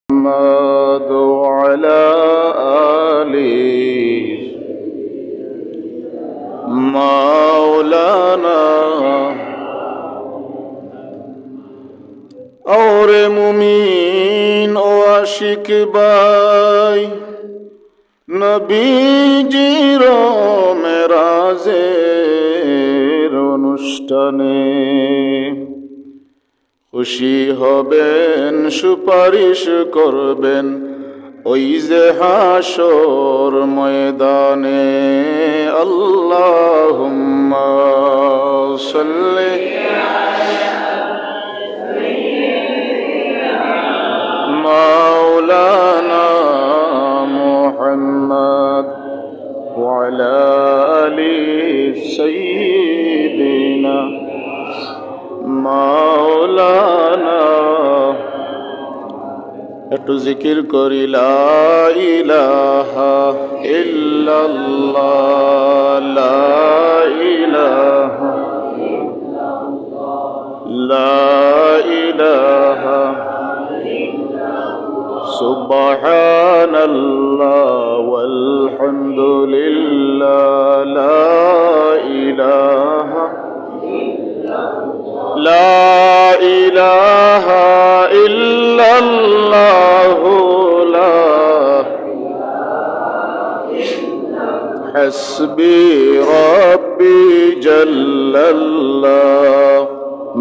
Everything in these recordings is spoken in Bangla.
محمد وعلى آله مولانا اور মুমিন ও আশিক ভাই, নবীজির মেরাজের অনুষ্ঠানে খুশি হবেন, সুপারিশ করবেন ওই যে হাসর ময়দানে। আল্লাহুম্মা সাল্লি মাওলানা মুহাম্মদ ওয়া আলা আলি সাইয়্যিদিনা মাওলানা। একটু জিকির করি লা ইলাহা ইল্লাল্লাহ, লা ইলাহা লা ইলাহা সুবহানাল্লাহ ওয়াল হামদুলিল্লাহ, লা ইলাহা লা ইলাহা ইল্লাল্লাহ, লা হাসবি রাব্বি জাল্লাল্লাহ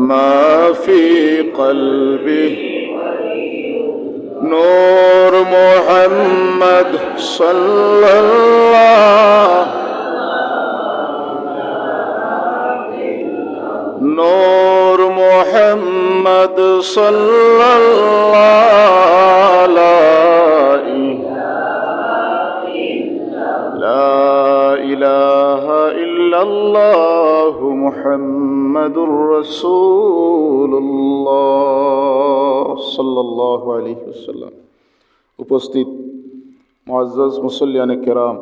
মা ফি কলবি নূর মুহাম্মদ সাল্লাল্লাহ, নূর মুহাম্মদ সাল্লাল্লাহু লা ইলাহা ইল্লাল্লাহ মুহাম্মাদুর রাসূলুল্লাহ সাল্লাল্লাহু আলাইহি ওয়াসাল্লাম। উপস্থিত মুআজ্জাজ মুসল্লিয়ানে কেরাম,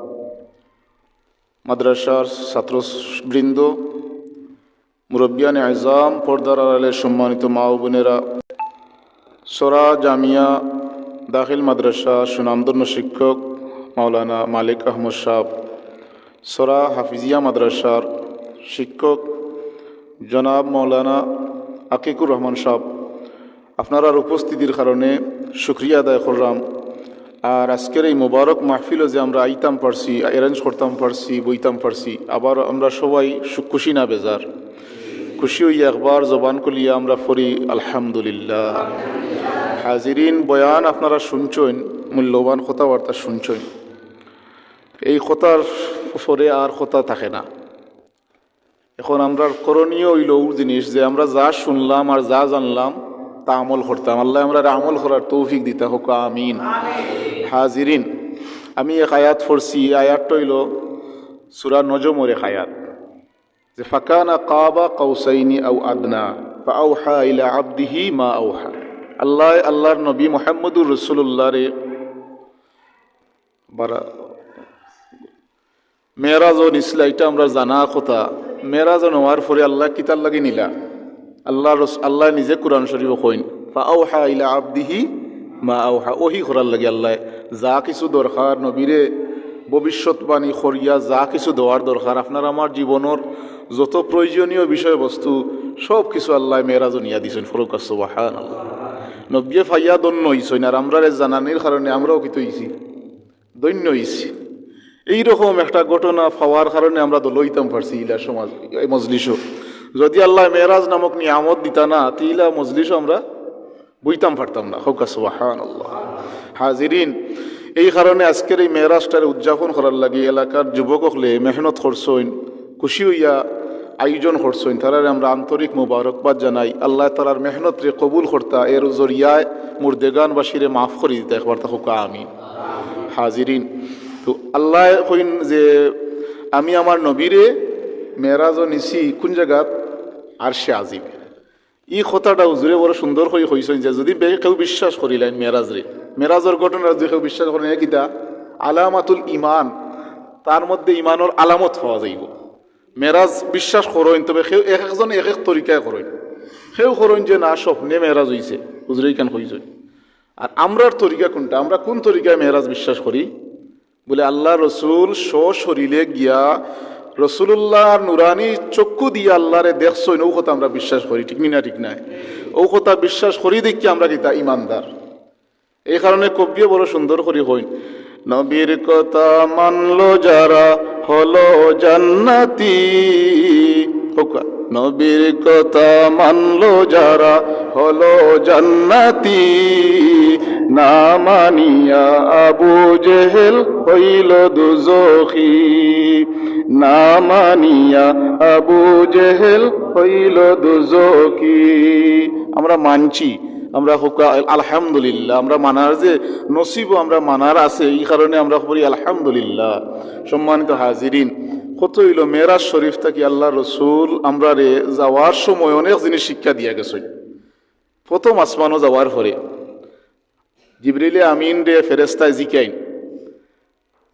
মাদ্রাসার ছাত্রবৃন্দ, মুরব্বিয়ানে আযম, পর্দার আড়ালের সম্মানিত মা ও বোনেরা, সরা জামিয়া দাখিল মাদ্রাসা সুনামধন্য শিক্ষক মাওলানা মালিক আহমদ সাহেব, সরা হাফিজিয়া মাদ্রাসার শিক্ষক জনাব মাওলানা আকিকুর রহমান সাহেব, আপনার উপস্থিতির কারণে শুক্রিয়া আদায় করলাম। আর আজকের এই মোবারক মাহফিলও যে আমরা আইতাম পারছি, অ্যারেঞ্জ করতাম পারছি, বইতাম পারছি, আবার আমরা সবাই খুশি না বেজার? খুশি হইয়া একবার জবান কলিয়া আমরা ফরি আলহামদুলিল্লাহ। হাজিরিন, বয়ান আপনারা শুনছেন, মূল্যবান কথাবার্তা শুনছেন। এই কথার পরে আর কথা থাকে না। এখন আমরা করণীয় হইল জিনিস যে আমরা যা শুনলাম আর যা জানলাম তা আমল করতাম। আল্লাহ আমরা আমল করার তৌফিক দিতে হোক, আমিন। হাজিরিন, আমি এক আয়াত পড়ছি, আয়াতটা হইল সূরা নজমের এক আয়াত, যে ফাকানা কাবা কাউসাইনি আও আদনা ফাআওহা ইলা আবদিহি মা আওহা। আল্লাহর নবী মুহাম্মদুর রাসূলুল্লাহ রে মেরাজ ও নিসলা, এটা আমরা জানা কথা। মেরাজ নেওয়ার পরে আল্লাহ কিতার লাগি নিলা, আল্লাহ নিজে কোরআন শরীফ কইন ফাআওহা ইলা আবদিহি মা আওহা। ওহি করার লাগে আল্লাহ যা কিছু দরকার নবীরে ভবিষ্যৎবাণী করিয়া যা কিছু দেওয়ার দরকার, আপনার আমার জীবনের যত প্রয়োজনীয় বিষয়বস্তু সব কিছু আল্লাহ মেরাজ নিয়া দিছেন। ফরুকা সুবহানাল্লাহ। নবী ফাইয়া দন্য হইছেন, আর আমরা জানানির কারণে আমরাও কিন্তু হইছি, দৈন্য হইছি। এইরকম একটা ঘটনা পাওয়ার কারণে আমরা লইতাম পারছি ইলা সমাজ, এই মজলিসও। যদি আল্লাহ মেরাজ নামক নিয়ামত দিতা না, তিলা মজলিসও আমরা বইতাম পারতাম না। ফরুকা সুবহানাল্লাহ। হাজিরিন, এই কারণে আজকের এই মেরাজটার উদযাপন করার লাগে এলাকার যুবক হলে মেহনত করছেন, খুশি হইয়া আয়োজন করছেন, তারারে আমরা আন্তরিক মুবারকবাদ জানাই। আল্লাহ তালার মেহনত রে কবুল করতা, এর জরিয়ায় মুর্দেগানবাসীরে মাফ করে দিতে একবার তা হোক আমিন। হাজিরিন, তো আল্লাহ কইন যে আমি আমার নবীরে মেরাজও নিছি কোন জায়গাত? আরশে আজিম। এই কথাটা হুজুরে বড় সুন্দর হয়ে হইছেন যে যদি কেউ বিশ্বাস করিলেন মেরাজের ঘটনা যদি কেউ বিশ্বাস করেন, কিতা আলামাতুল ইমান, তার মধ্যে ইমানের আলামত পাওয়া যাইব। মেরাজ বিশ্বাস করেন, তবে সেও এক একজন এক এক তরিকায় করেন। সেও করেন যে না স্বপ্নে মেরাজ হইছে, হুজুরেই কেন হইছে। আর আমরার তরিকা কোনটা? আমরা কোন তরিকায় মেরাজ বিশ্বাস করি? বলে আল্লাহ রসুল সশরীরে গিয়া রসুল্লাহ নুরানি চক্ষু দিয়ে আল্লাহরে দেখছই, ও কথা আমরা বিশ্বাস করি, ঠিক না? ঠিক নাই? ও কথা বিশ্বাস করি দেখি আমরা কিতা ইমানদার। এই কারণে কবিও বড় সুন্দর করি হইন, নবীর কথা মানলো যারা হলো জান্নাতি। নবীর কথা মানলো যারা হলো জান্নাতি, না মানিয়া আবু জেহেল হইল দুজখী, না মানিয়া আবু জেহেল হইল দুজখী। আমরা মানছি, আমরা আলহামদুলিল্লাহ, আমরা মানার যে নসিব আমরা মানার আছে, এই কারণে আমরা বলি আলহামদুলিল্লাহ। সম্মানিত হাজিরিন, কত হইল মেরাজ শরীফ থাকি আল্লাহ রসুল আমরা রে যাওয়ার সময় অনেক জিনিস শিক্ষা দিয়া গেছে। প্রথম আসমানও যাওয়ার পরে জিবরিলে আমিন রে ফেরেস্তায় জিকাইন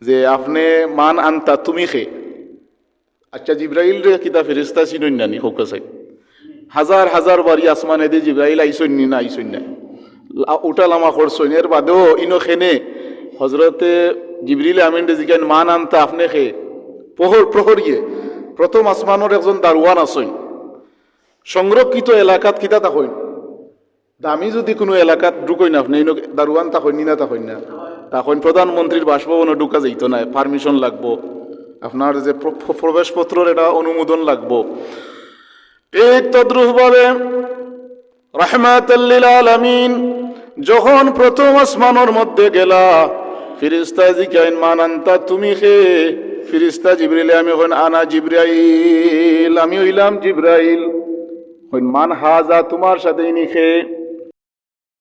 যে আপনি মান আনতা তুমি খে। আচ্ছা, জিব্রাইল রে কিতা ফেরেস্তা চিনই নানি হোক চাই? হাজার হাজার বাড়ি আসমানে দিয়ে জিব্রাইল আইসইন নি না আইসইন না, উঠালামা করছইন। এর বাদেও ইনো খেনে হজরতে জিবরিলে আমিন রে জিকাইন মান আনতা আপনি খে। প্রহরিয়ে প্রথম আসমানের একজন দারোয়ান আসইন, সংরক্ষিত এলাকাত কিতা তাকইন, দামি যদি কোনো এলাকাত ঢুকইন আপনি দারোয়ান তাকইন নি না তাকইন না? তখন প্রধানমন্ত্রীর বাসভবনে ঢুকা যাইতো না, পারমিশন লাগবো, আপনার যে প্রবেশপত্রের এটা অনুমোদন লাগবো। ঠিক তদ্রুপভাবে রাহমাতাল লিল আলামিন যখন প্রথম আসমানের মধ্যে গেলা, ফেরেশতা জিকাইন মান আনতা তুমি খে। ফেরেশতা জিবরিল আমি হইন আনা জিবরাইল, আমি হইলাম জিবরাইল। হইন মান হাজা তোমার সাথে ইনি খে।